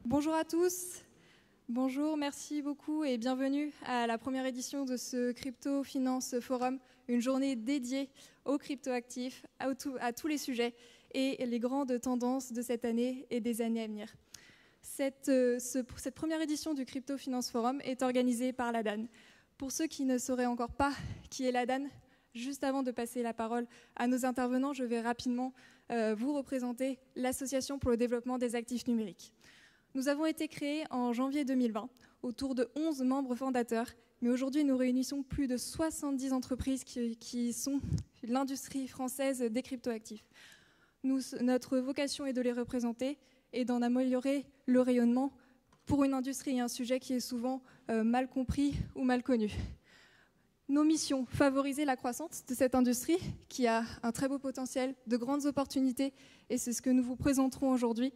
Bonjour à tous, bonjour, merci beaucoup et bienvenue à la première édition de ce Crypto Finance Forum, une journée dédiée aux cryptoactifs, à tous les sujets et les grandes tendances de cette année et des années à venir. Cette première édition du Crypto Finance Forum est organisée par l'ADAN. Pour ceux qui ne sauraient encore pas qui est l'ADAN, juste avant de passer la parole à nos intervenants, je vais rapidement vous représenter l'Association pour le développement des actifs numériques. Nous avons été créés en janvier 2020, autour de 11 membres fondateurs, mais aujourd'hui nous réunissons plus de 70 entreprises qui sont l'industrie française des cryptoactifs. Notre vocation est de les représenter et d'en améliorer le rayonnement pour une industrie et un sujet qui est souvent mal compris ou mal connu. Nos missions, favoriser la croissance de cette industrie qui a un très beau potentiel, de grandes opportunités, et c'est ce que nous vous présenterons aujourd'hui.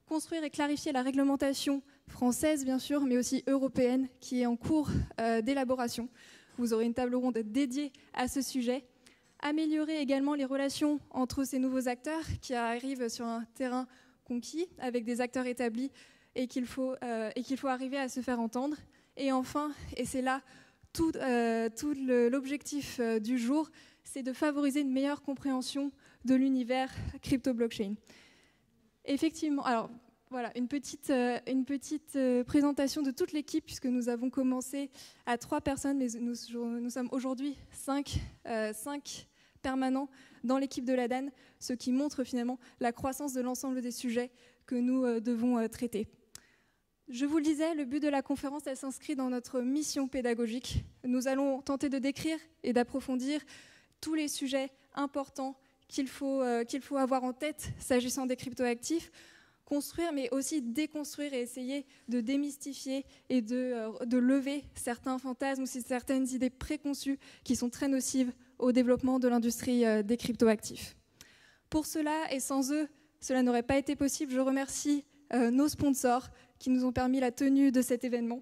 Construire et clarifier la réglementation française, bien sûr, mais aussi européenne, qui est en cours d'élaboration. Vous aurez une table ronde dédiée à ce sujet. Améliorer également les relations entre ces nouveaux acteurs qui arrivent sur un terrain conquis, avec des acteurs établis, et qu'il faut arriver à se faire entendre. Et enfin, et c'est là tout l'objectif du jour, c'est de favoriser une meilleure compréhension de l'univers crypto-blockchain. Effectivement, alors voilà, une petite présentation de toute l'équipe, puisque nous avons commencé à 3 personnes, mais nous sommes aujourd'hui 5 permanents dans l'équipe de l'ADAN, ce qui montre finalement la croissance de l'ensemble des sujets que nous devons traiter. Je vous le disais, le but de la conférence, elle s'inscrit dans notre mission pédagogique. Nous allons tenter de décrire et d'approfondir tous les sujets importants qu'il faut avoir en tête s'agissant des cryptoactifs, construire mais aussi déconstruire et essayer de démystifier et de lever certains fantasmes ou certaines idées préconçues qui sont très nocives au développement de l'industrie des cryptoactifs. Pour cela, et sans eux, cela n'aurait pas été possible. Je remercie nos sponsors qui nous ont permis la tenue de cet événement.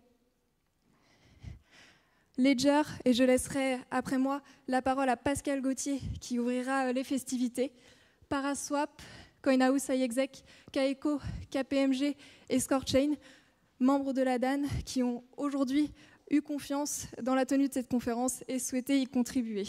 Ledger, et je laisserai après moi la parole à Pascal Gauthier qui ouvrira les festivités. Paraswap, CoinHouse iExec, Kaeco, KPMG et ScoreChain, membres de l'ADAN qui ont aujourd'hui eu confiance dans la tenue de cette conférence et souhaité y contribuer.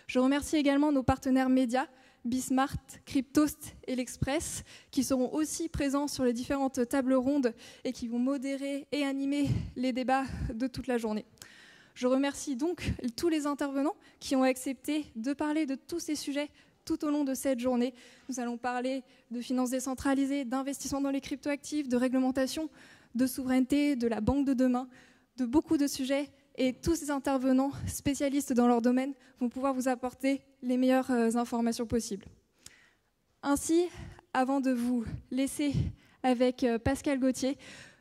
Je remercie également nos partenaires médias, Bismart, Cryptost et l'Express, qui seront aussi présents sur les différentes tables rondes et qui vont modérer et animer les débats de toute la journée. Je remercie donc tous les intervenants qui ont accepté de parler de tous ces sujets tout au long de cette journée. Nous allons parler de finances décentralisées, d'investissement dans les cryptoactifs, de réglementation, de souveraineté, de la banque de demain, de beaucoup de sujets. Et tous ces intervenants spécialistes dans leur domaine vont pouvoir vous apporter les meilleures informations possibles. Ainsi, avant de vous laisser avec Pascal Gauthier,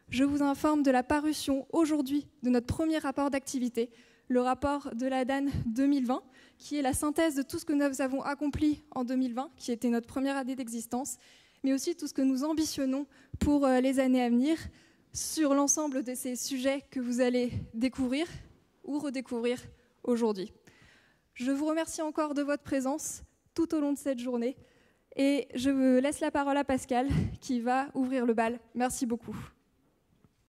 je vous informe de la parution aujourd'hui de notre premier rapport d'activité, le rapport de l'ADAN 2020, qui est la synthèse de tout ce que nous avons accompli en 2020, qui était notre première année d'existence, mais aussi tout ce que nous ambitionnons pour les années à venir, sur l'ensemble de ces sujets que vous allez découvrir ou redécouvrir aujourd'hui. Je vous remercie encore de votre présence tout au long de cette journée et je laisse la parole à Pascal qui va ouvrir le bal. Merci beaucoup.